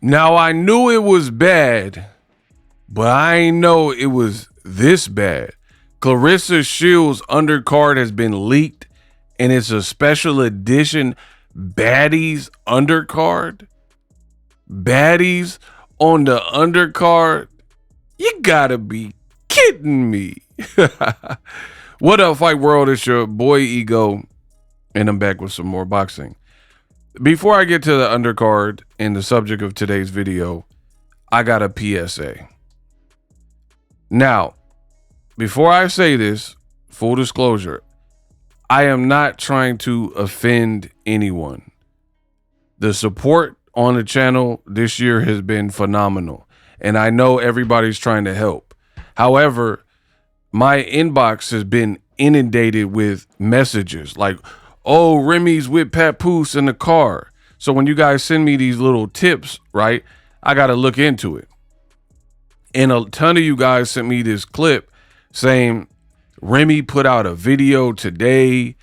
Now, I knew it was bad, but I ain't know it was this bad. Claressa Shields Undercard has been leaked, and it's a special edition Baddies Undercard. Baddies on the Undercard? You gotta be kidding me. What up, Fight World? It's your boy Ego, and I'm back with some more boxing. Before I get to the undercard and the subject of today's video, I got a PSA. Now, before I say this, full disclosure, I am not trying to offend anyone. The support on the channel this year has been phenomenal, and I know everybody's trying to help. However, my inbox has been inundated with messages like, oh, Remy's with Papoose in the car. So when you guys send me these little tips, right, I got to look into it. And a ton of you guys sent me this clip saying Remy put out a video today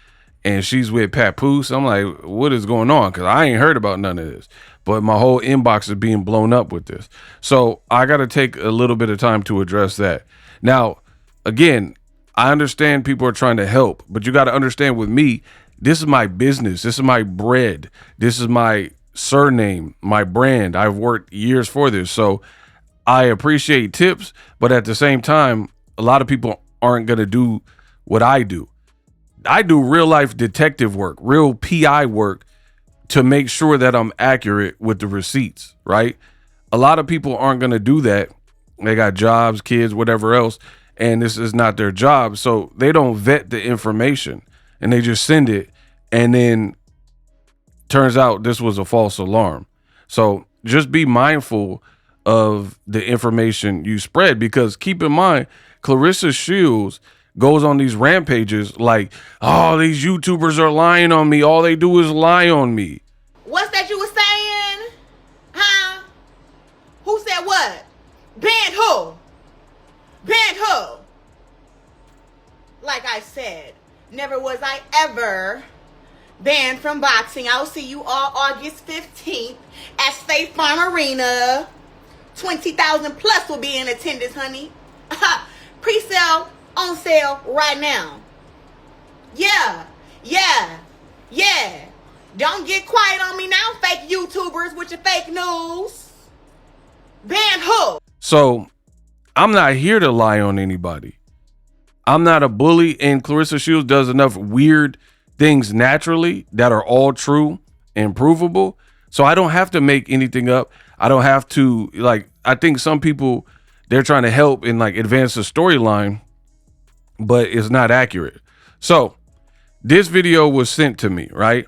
and she's with Papoose. I'm like, what is going on? Because I ain't heard about none of this. But my whole inbox is being blown up with this. So I got to take a little bit of time to address that. Now, again, I understand people are trying to help, but you got to understand with me, this is my business. This is my bread. This is my surname, my brand. I've worked years for this. So I appreciate tips, but at the same time, a lot of people aren't going to do what I do. I do real life detective work, real PI work to make sure that I'm accurate with the receipts, right? A lot of people aren't going to do that. They got jobs, kids, whatever else, and this is not their job. So they don't vet the information and they just send it. And then turns out this was a false alarm. So just be mindful of the information you spread, because keep in mind, Claressa Shields goes on these rampages like, oh, these YouTubers are lying on me. All they do is lie on me. What's that you were saying? Huh? Who said what? Banned who? Banned who? Like I said, never was I ever banned from boxing. I'll see you all August 15th at State Farm Arena. 20,000 plus will be in attendance, honey. Pre-sale, on sale right now. Yeah. Don't get quiet on me now, fake YouTubers with your fake news. Ban who? So I'm not here to lie on anybody. I'm not a bully, and Claressa Shields does enough weird things naturally that are all true and provable. So I don't have to make anything up. I don't have to, like, I think some people, they're trying to help and like advance the storyline, but it's not accurate. So this video was sent to me, right?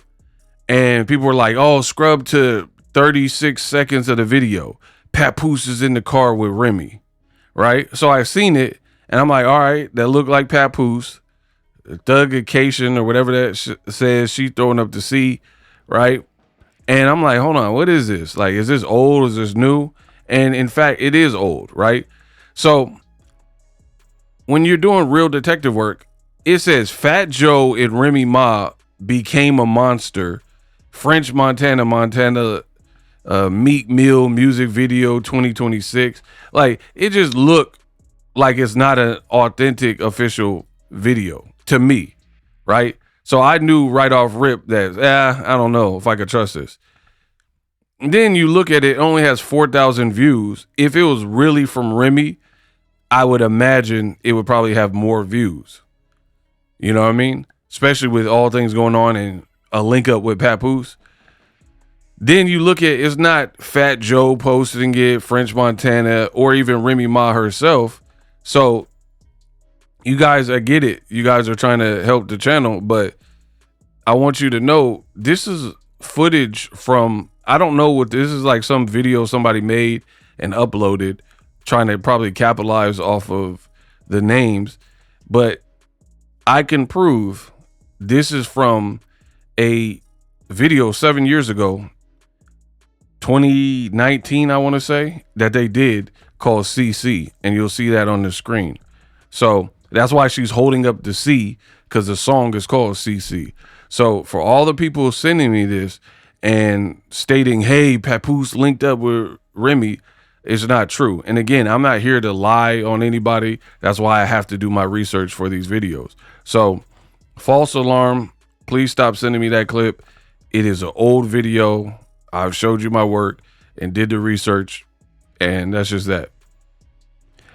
And people were like, oh, scrub to 36 seconds of the video. Papoose is in the car with Remy, right? So I seen it and I'm like, all right, that looked like Papoose. Thuggication or whatever that says, she throwing up the C, right? And I'm like, hold on, what is this? Like, is this old? Is this new? And in fact, it is old, right? So when you're doing real detective work, it says Fat Joe and Remy Ma became a monster. French Montana, Meek Mill music video 2026. Like, it just looked like it's not an authentic official video to me, right? So I knew right off rip that, I don't know if I could trust this. And then you look at it, it only has 4,000 views. If it was really from Remy, I would imagine it would probably have more views. You know what I mean? Especially with all things going on and a link up with Papoose. Then you look at, it's not Fat Joe posting it, French Montana, or even Remy Ma herself. So you guys, I get it. You guys are trying to help the channel, but I want you to know this is footage from, I don't know what this is, like some video somebody made and uploaded, trying to probably capitalize off of the names, but I can prove this is from a video 7 years ago, 2019, I want to say, that they did called CC, and you'll see that on the screen. So that's why she's holding up the C, because the song is called CC. So for all the people sending me this and stating, hey, Papoose linked up with Remy is not true. And again, I'm not here to lie on anybody. That's why I have to do my research for these videos. So false alarm, please stop sending me that clip. It is an old video. I've showed you my work and did the research, and that's just that.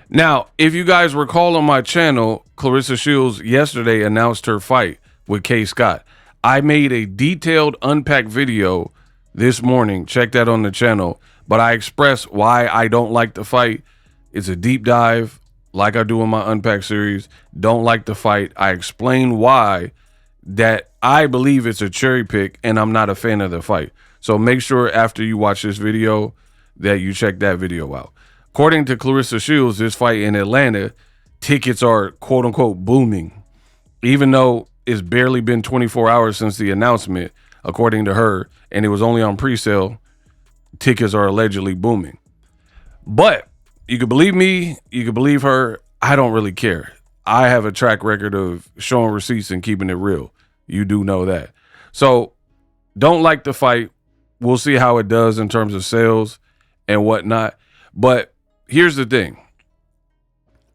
Now, if you guys recall on my channel, Claressa Shields yesterday announced her fight with Kaye Scott. I made a detailed unpacked video this morning. Check that on the channel. But I express why I don't like the fight. It's a deep dive like I do in my unpack series. Don't like the fight. I explain why that I believe it's a cherry pick and I'm not a fan of the fight. So make sure after you watch this video that you check that video out. According to Claressa Shields, this fight in Atlanta, tickets are quote unquote booming, even though it's barely been 24 hours since the announcement, according to her, and it was only on pre-sale. Tickets are allegedly booming. But you could believe me, you could believe her. I don't really care. I have a track record of showing receipts and keeping it real. You do know that. So don't like the fight. We'll see how it does in terms of sales and whatnot. But here's the thing.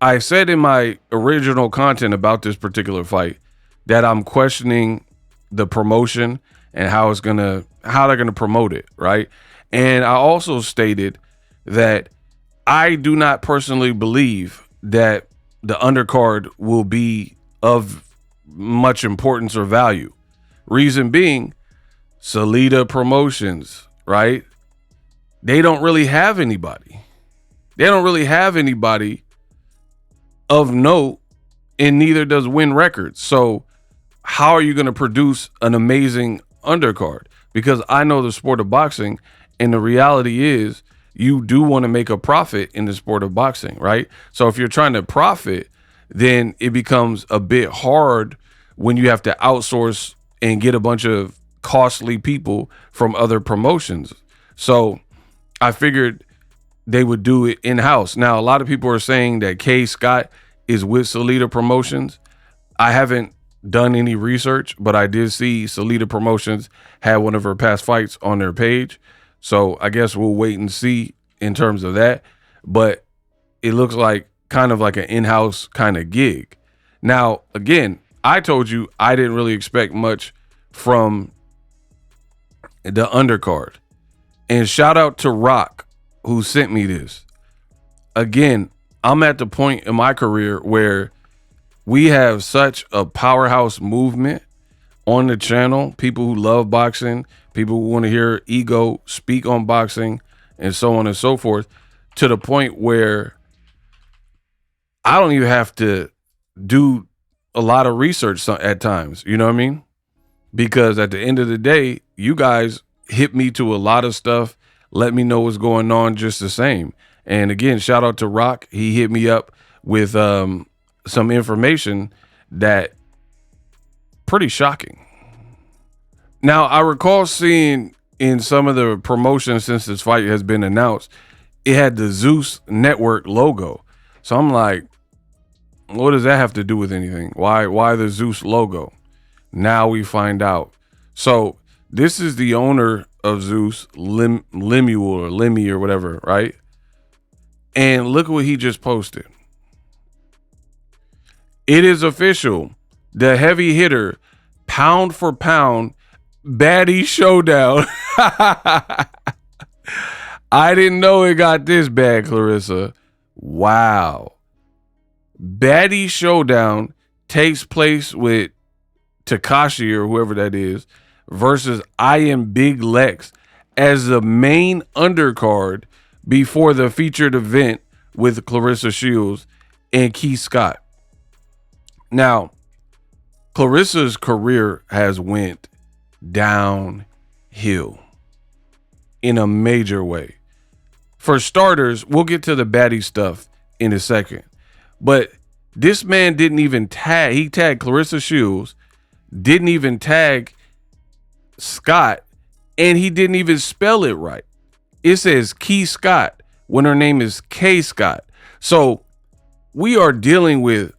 I said in my original content about this particular fight that I'm questioning the promotion and how they're gonna promote it, right? And I also stated that I do not personally believe that the undercard will be of much importance or value. Reason being, Salita Promotions, right? They don't really have anybody. They don't really have anybody of note, and neither does Wynn Records. So how are you going to produce an amazing undercard? Because I know the sport of boxing, and the reality is you do want to make a profit in the sport of boxing, right? So if you're trying to profit, then it becomes a bit hard when you have to outsource and get a bunch of costly people from other promotions. So I figured they would do it in-house. Now, a lot of people are saying that Kaye Scott is with Salita Promotions. I haven't done any research, but I did see Salita Promotions had one of her past fights on their page. So I guess we'll wait and see in terms of that. But it looks like kind of like an in-house kind of gig. Now, again, I told you I didn't really expect much from the undercard. And shout out to Rock, who sent me this. Again, I'm at the point in my career where we have such a powerhouse movement on the channel. People who love boxing, people who want to hear Ego speak on boxing, and so on and so forth, to the point where I don't even have to do a lot of research at times. You know what I mean? Because at the end of the day, you guys hit me to a lot of stuff, let me know what's going on just the same. And again, shout out to Rock. He hit me up with some information that pretty shocking. Now, I recall seeing in some of the promotions since this fight has been announced, it had the Zeus Network logo. So I'm like, what does that have to do with anything? Why the Zeus logo? Now we find out. So this is the owner of Zeus, Lemuel or Lemmy or whatever, right? And look what he just posted. It is official. The heavy hitter, pound for pound, Baddies showdown. I didn't know it got this bad, Claressa. Wow. Baddies showdown takes place with Tekashi or whoever that is versus I Am Big Lex as the main undercard before the featured event with Claressa Shields and Kaye Scott. Now, Claressa's career has went downhill in a major way. For starters, we'll get to the baddie stuff in a second. But this man didn't even tag. He tagged Claressa Shields, didn't even tag Scott, and he didn't even spell it right. It says Kaye Scott when her name is Kaye Scott. So we are dealing with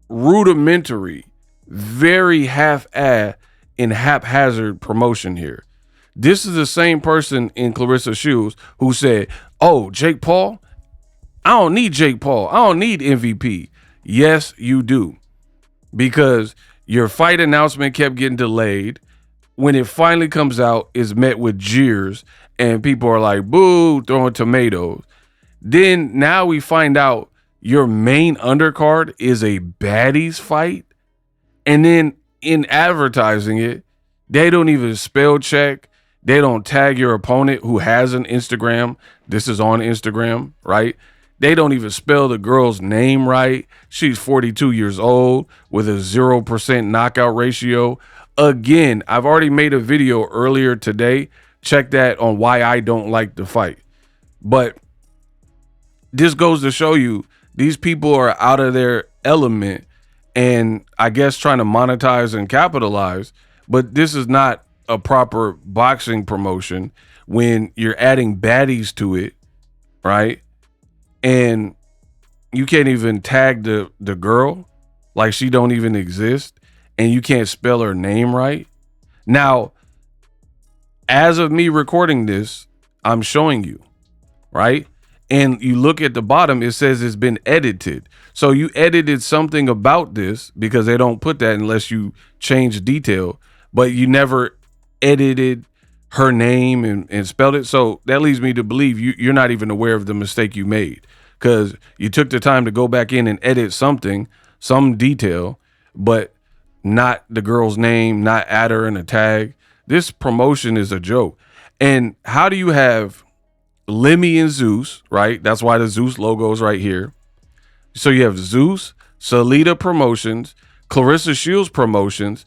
rudimentary, very half-assed and haphazard promotion here. This is the same person in Claressa Shields who said, oh, Jake Paul, I don't need Jake Paul. I don't need MVP. Yes, you do. Because your fight announcement kept getting delayed. When it finally comes out, it's met with jeers and people are like, boo, throwing tomatoes. Then now we find out your main undercard is a Baddies fight. And then in advertising it, they don't even spell check. They don't tag your opponent who has an Instagram. This is on Instagram, right? They don't even spell the girl's name right. She's 42 years old with a 0% knockout ratio. Again, I've already made a video earlier today. Check that on why I don't like the fight. But this goes to show you these people are out of their element and I guess trying to monetize and capitalize. But this is not a proper boxing promotion when you're adding baddies to it, right? And you can't even tag the girl like she don't even exist, and you can't spell her name right. Now, as of me recording this, I'm showing you, right? And you look at the bottom, it says it's been edited. So you edited something about this because they don't put that unless you change detail, but you never edited her name and spelled it. So that leads me to believe you're not even aware of the mistake you made because you took the time to go back in and edit something, some detail, but not the girl's name, not add her in a tag. This promotion is a joke. And how do you have Lemmy and Zeus, right? That's why the Zeus logo is right here. So you have Zeus, Salita Promotions, Claressa Shields Promotions,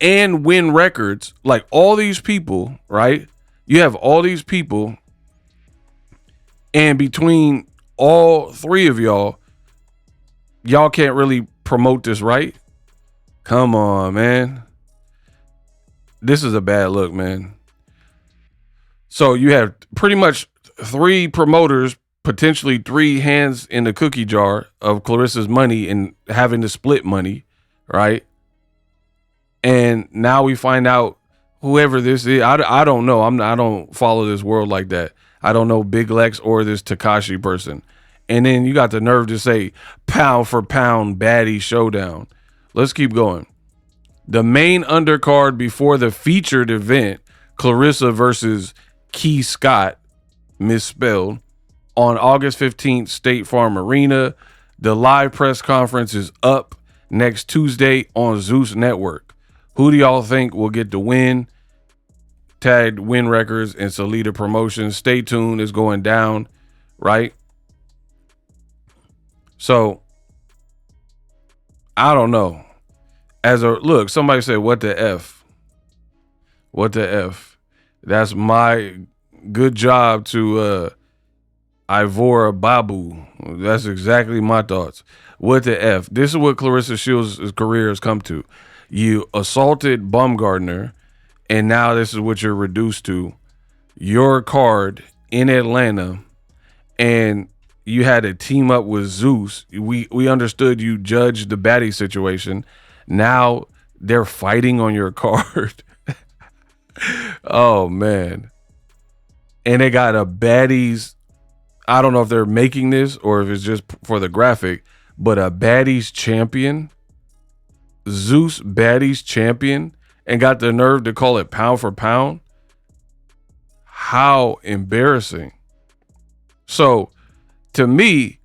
and Wynn Records. Like all these people, right? You have all these people, and between all three of y'all can't really promote this, right? Come on, man. This is a bad look, man. So you have pretty much three promoters, potentially three hands in the cookie jar of Claressa's money and having to split money, right? And now we find out whoever this is. I don't know. I don't follow this world like that. I don't know Big Lex or this Tekashi person. And then you got the nerve to say pound for pound baddie showdown. Let's keep going. The main undercard before the featured event, Claressa versus Kaye Scott, misspelled, on August 15th, State Farm Arena. The live press conference is up next Tuesday on Zeus Network. Who do y'all think will get the win? Tagged Wynn Records and Salita Promotions. Stay tuned. It's going down, right? So, I don't know. Look, somebody said, what the F? What the F? That's my good job to Ivora Babu. That's exactly my thoughts. What the F? This is what Claressa Shields' career has come to. You assaulted Baumgartner, and now this is what you're reduced to. Your card in Atlanta, and you had to team up with Zeus. We understood you judged the baddie situation. Now they're fighting on your card. Oh, man. And they got a baddies. I don't know if they're making this or if it's just for the graphic, but a baddies champion, Zeus baddies champion, and got the nerve to call it pound for pound. How embarrassing. So to me,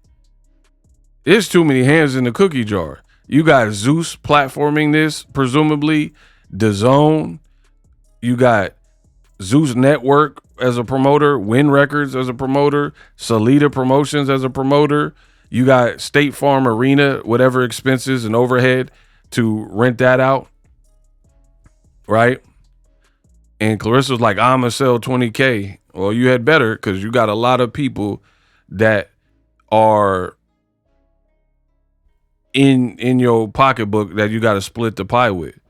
there's too many hands in the cookie jar. You got Zeus platforming this, presumably, DAZN. You got Zeus Network as a promoter, Wynn Records as a promoter, Salita Promotions as a promoter. You got State Farm Arena, whatever expenses and overhead to rent that out, right? And Claressa's like, I'm going to sell 20K. Well, you had better, because you got a lot of people that are in your pocketbook that you got to split the pie with.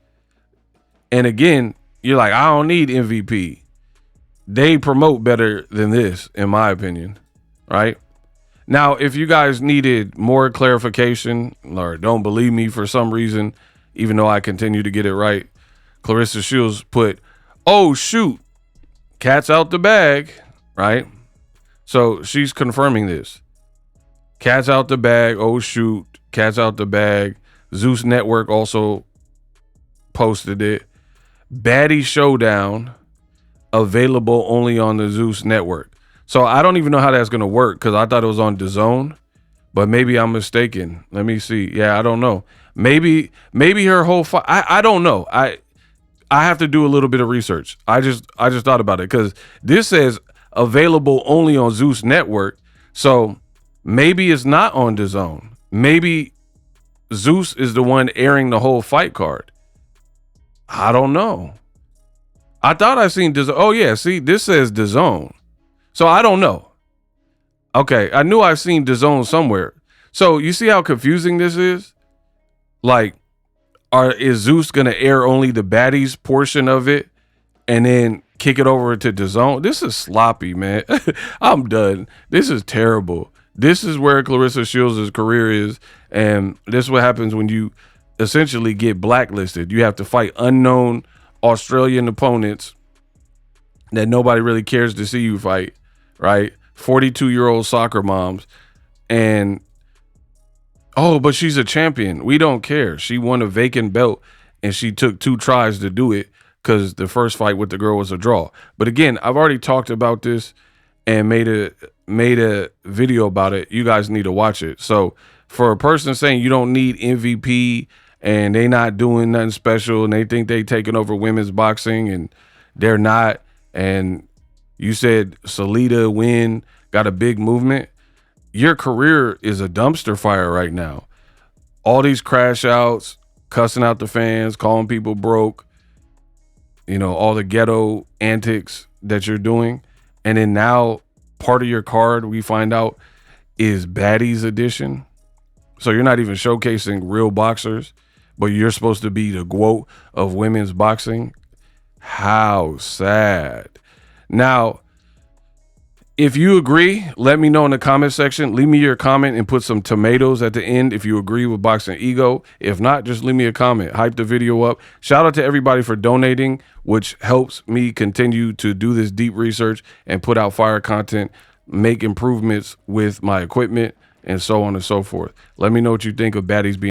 And again, you're like, I don't need MVP. They promote better than this, in my opinion, right? Now, if you guys needed more clarification or don't believe me for some reason, even though I continue to get it right, Claressa Shields put, oh, shoot, cat's out the bag, right? So she's confirming this. Cat's out the bag. Oh, shoot. Cat's out the bag. Zeus Network also posted it. Baddie Showdown available only on the Zeus Network. So I don't even know how that's going to work because I thought it was on DAZN, but maybe I'm mistaken. Let me see. Yeah, I don't know. Maybe her whole fight. I don't know. I have to do a little bit of research. I just thought about it because this says available only on Zeus Network. So maybe it's not on DAZN. Maybe Zeus is the one airing the whole fight card. I don't know. I thought I seen DAZN. Oh yeah, see, this says DAZN. So I don't know. Okay, I knew I seen DAZN somewhere. So you see how confusing this is? Like, is Zeus gonna air only the Baddies portion of it and then kick it over to DAZN? This is sloppy, man. I'm done. This is terrible. This is where Claressa Shields' career is, and this is what happens when you essentially get blacklisted. You have to fight unknown Australian opponents that nobody really cares to see you fight, right? 42-year-old soccer moms, and oh, but she's a champion. We don't care. She won a vacant belt, and she took 2 tries to do it because the first fight with the girl was a draw. But again, I've already talked about this and made a video about it. You guys need to watch it. So for a person saying you don't need MVP and they not doing nothing special and they think they taking over women's boxing and they're not, and you said Salita Wynn got a big movement, your career is a dumpster fire right now. All these crash outs, cussing out the fans, calling people broke, all the ghetto antics that you're doing. And then now part of your card, we find out, is Baddies edition. So you're not even showcasing real boxers, but you're supposed to be the GWOAT of women's boxing. How sad. Now, if you agree, let me know in the comment section. Leave me your comment and put some tomatoes at the end if you agree with Boxing Ego. If not, just leave me a comment. Hype the video up. Shout out to everybody for donating, which helps me continue to do this deep research and put out fire content, make improvements with my equipment, and so on and so forth. Let me know what you think of Baddies being